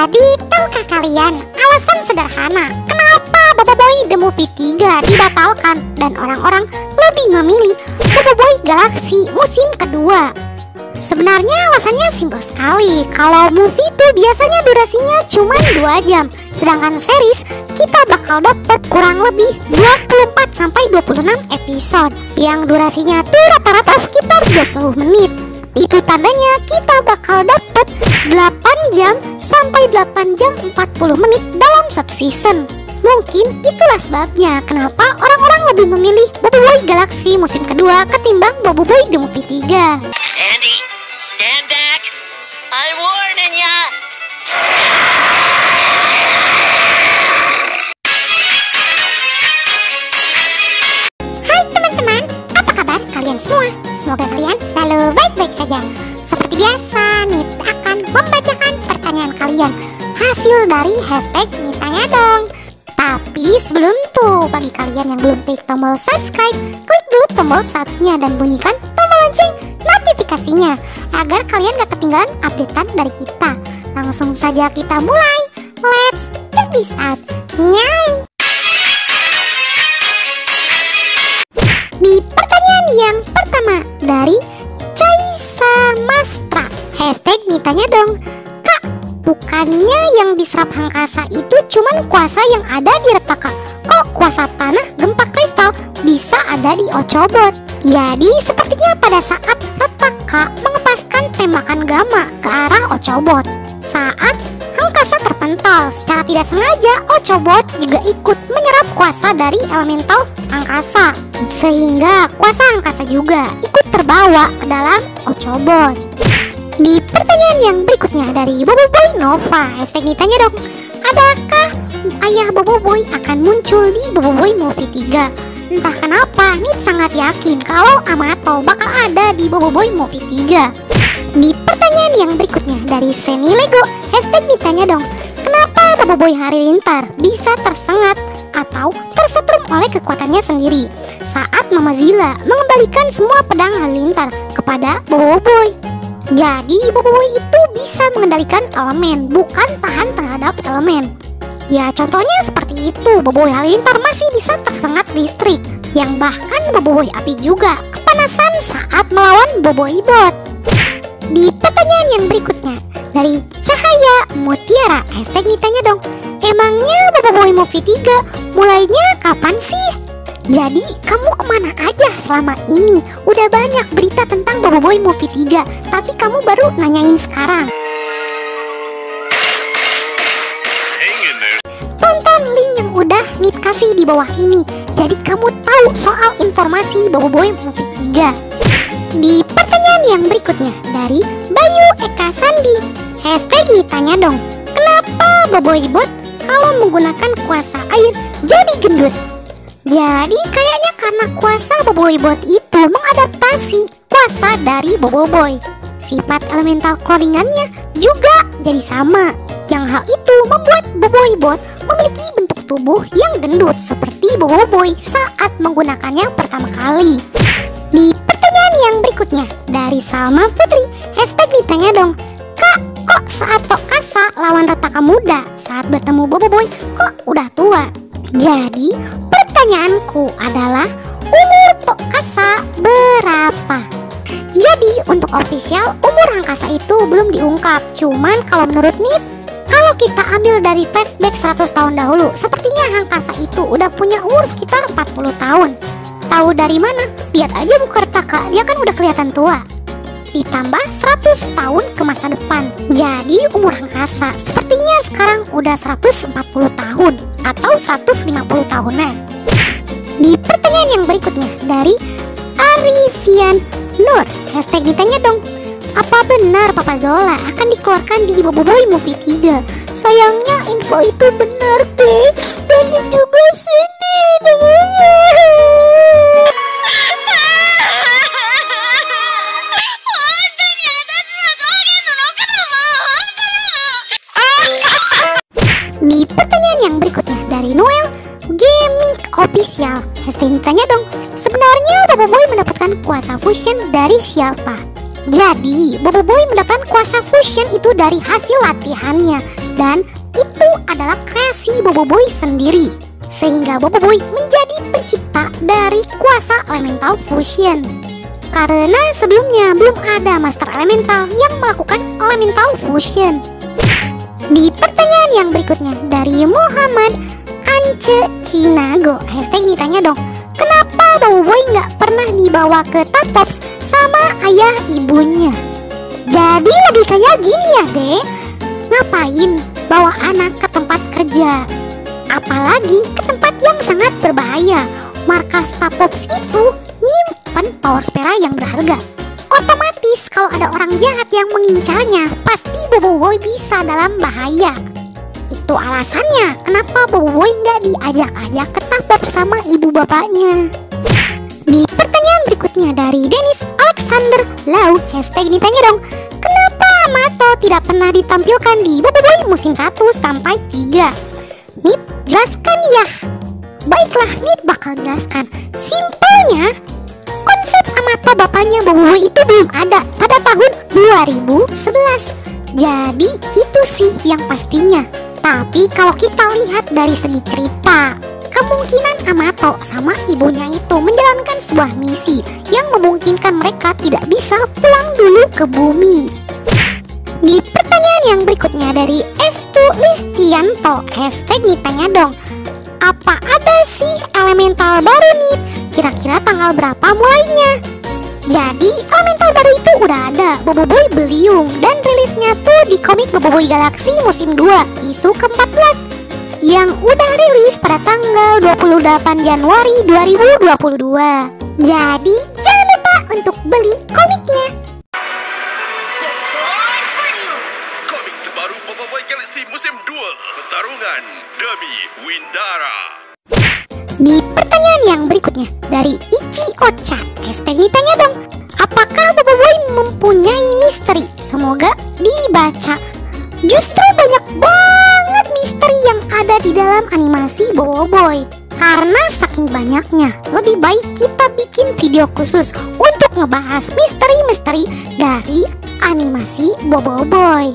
Jadi, tahukah kalian alasan sederhana kenapa Boboiboy The Movie 3 dibatalkan dan orang-orang lebih memilih Boboiboy Galaxy musim kedua? Sebenarnya alasannya simpel sekali. Kalau movie itu biasanya durasinya cuma 2 jam, sedangkan series kita bakal dapat kurang lebih 24-26 episode yang durasinya tuh rata-rata sekitar 20 menit. Itu tandanya kita bakal dapat 8 jam sampai 8 jam 40 menit dalam satu season. Mungkin itulah sebabnya kenapa orang-orang lebih memilih Boboiboy Galaxy musim kedua ketimbang Boboiboy The Movie 3. Andy, stand back. I'm warning ya. Hai teman-teman, apa kabar kalian semua? Semoga kalian selalu baik-baik saja. Seperti biasa, Nit akan membacakan pertanyaan kalian hasil dari hashtag Nitanya Dong. Tapi sebelum itu, bagi kalian yang belum klik tombol subscribe, klik dulu tombol subscribe-nya dan bunyikan tombol lonceng notifikasinya agar kalian gak ketinggalan updatean dari kita. Langsung saja kita mulai. Let's check this out. Nyai. Di pertanyaan yang pertama dari Caisa Mastra, hashtag Nitanya Dong. Kak, bukannya yang diserap Hangkasa itu cuman kuasa yang ada di Retaka? Kok kuasa tanah gempa kristal bisa ada di Ochobot? Jadi sepertinya pada saat Retaka mengepaskan tembakan gamma ke arah Ochobot, saat Hangkasa terpental, secara tidak sengaja Ochobot juga ikut menyerap kuasa dari elemental Angkasa, sehingga kuasa Angkasa juga ikut terbawa ke dalam Ochobot. Di pertanyaan yang berikutnya dari Boboiboy Nova, hashtag Nitanya Dong. Adakah ayah Boboiboy akan muncul di Boboiboy Movie 3? Entah kenapa, Nit sangat yakin kalau Amato bakal ada di Boboiboy Movie 3. Di pertanyaan yang berikutnya dari Seni Lego, hashtag Nitanya Dong. Kenapa Boboiboy Halilintar bisa tersengat atau tersetrum oleh kekuatannya sendiri saat Mama Zilla mengembalikan semua pedang Halilintar kepada Boboiboy? Jadi Boboiboy itu bisa mengendalikan elemen, bukan tahan terhadap elemen. Ya contohnya seperti itu, Boboiboy Halilintar masih bisa tersengat listrik, yang bahkan Boboiboy Api juga kepanasan saat melawan Boboibot. Di pertanyaan yang berikutnya dari Cahaya Mutiara, hashtag Nitanya Dong. Emangnya Boboiboy Movie 3 mulainya kapan sih? Jadi kamu kemana aja selama ini? Udah banyak berita tentang Boboiboy Movie 3, tapi kamu baru nanyain sekarang. Tonton link yang udah Nit kasih di bawah ini, jadi kamu tahu soal informasi Boboiboy Movie 3. Di pertanyaan yang berikutnya dari Bayu Eka Sandi, hashtag Nitanya Dong. Kenapa Boboibot kalau menggunakan kuasa air jadi gendut? Jadi kayaknya karena kuasa Boboibot itu mengadaptasi kuasa dari Boboiboy. Sifat elemental cloningannya juga jadi sama. Yang hal itu membuat Boboibot memiliki bentuk tubuh yang gendut seperti Boboiboy saat menggunakannya pertama kali. Di pertanyaan yang berikutnya dari Salma Putri, hashtag Nitanya Dong. Kak, kok saat Tokasa lawan Retaka muda, saat bertemu Boboiboy kok udah tua? Jadi pertanyaanku adalah umur Tokasa berapa? Jadi untuk official umur Hangkasa itu belum diungkap. Cuman kalau menurut Nit, kalau kita ambil dari flashback 100 tahun dahulu, sepertinya Hangkasa itu udah punya umur sekitar 40 tahun. Tahu dari mana? Lihat aja muka Retaka, dia kan udah kelihatan tua. Ditambah 100 tahun ke masa depan. Jadi umur Hangkasa sepertinya sekarang udah 140 tahun atau 150 tahunan. Di pertanyaan yang berikutnya dari Arifian Nur, hashtag Nitanya Dong. Apa benar Papa Zola akan dikeluarkan di Boboiboy Movie 3? Sayangnya info itu benar deh, dan juga sedih dengannya. Di pertanyaan yang berikutnya dari Noel Gaming Official, hashtag Nitanya Dong. Sebenarnya Boboiboy mendapatkan kuasa fusion dari siapa? Jadi Boboiboy mendapatkan kuasa fusion itu dari hasil latihannya Dan itu adalah kreasi Boboiboy sendiri, sehingga Boboiboy menjadi pencipta dari kuasa elemental fusion. Karena sebelumnya belum ada master elemental yang melakukan elemental fusion. Di pertanyaan yang berikutnya dari Muhammad Ance Cinago, hashtag ditanya dong, kenapa Boboiboy nggak pernah dibawa ke Tapops sama ayah ibunya? Jadi logikanya gini ya dek, ngapain bawa anak ke tempat kerja? Apalagi ke tempat yang sangat berbahaya. Markas Tapops itu nyimpen power spera yang berharga. Otomatis kalau ada orang jahat yang mengincarnya, pasti Boboiboy bisa dalam bahaya. Itu alasannya kenapa Boboiboy nggak diajak-ajak ke Tapops sama ibu bapaknya. Di pertanyaan berikutnya dari Dennis Alexander Lau, hashtag ditanya dong, kenapa Amato tidak pernah ditampilkan di Boboiboy musim 1 sampai 3? Nip, jelaskan ya. Baiklah, Nip bakal jelaskan. Simpelnya, konsep Amato bapaknya Boboiboy itu belum ada pada tahun 2011. Jadi itu sih yang pastinya. Tapi kalau kita lihat dari segi cerita, kemungkinan Amato sama ibunya itu menjalankan sebuah misi yang memungkinkan mereka tidak bisa pulang dulu ke bumi. Di pertanyaan yang berikutnya dari Estu Listianto, hashtag ditanya dong, apa ada sih elemental baru nih? Kira-kira tanggal berapa mulainya? Jadi elemental baru itu udah ada, Boboiboy Beliung, dan rilisnya tuh di komik Boboiboy Galaxy musim 2 isu ke-14 yang udah rilis pada tanggal 28 Januari 2022. Jadi jangan lupa untuk beli komiknya. Komik terbaru Boboiboy Galaxy musim 2, pertarungan demi Windara. Di pertanyaan yang berikutnya dari Ichi Ocha, hashtag ditanya dong, apakah Boboiboy mempunyai misteri? Semoga dibaca. Justru banyak banget misteri yang ada di dalam animasi Boboiboy. Karena saking banyaknya, lebih baik kita bikin video khusus untuk ngebahas misteri-misteri dari animasi Boboiboy.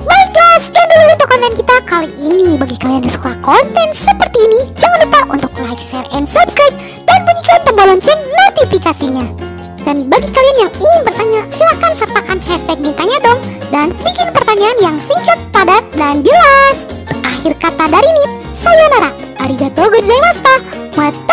Baiklah, sekian dulu untuk konten kita kali ini. Bagi kalian yang suka konten seperti ini, jangan lupa untuk like, share, and subscribe, dan bunyikan tombol lonceng notifikasinya. Dan bagi kalian yang ingin bertanya, silahkan sertakan hashtag ditanya dong, dan bikin pertanyaan yang singkat, padat, dan jelas. Akhir kata dari Nip, sayonara, arigatou gozaimashita, mata.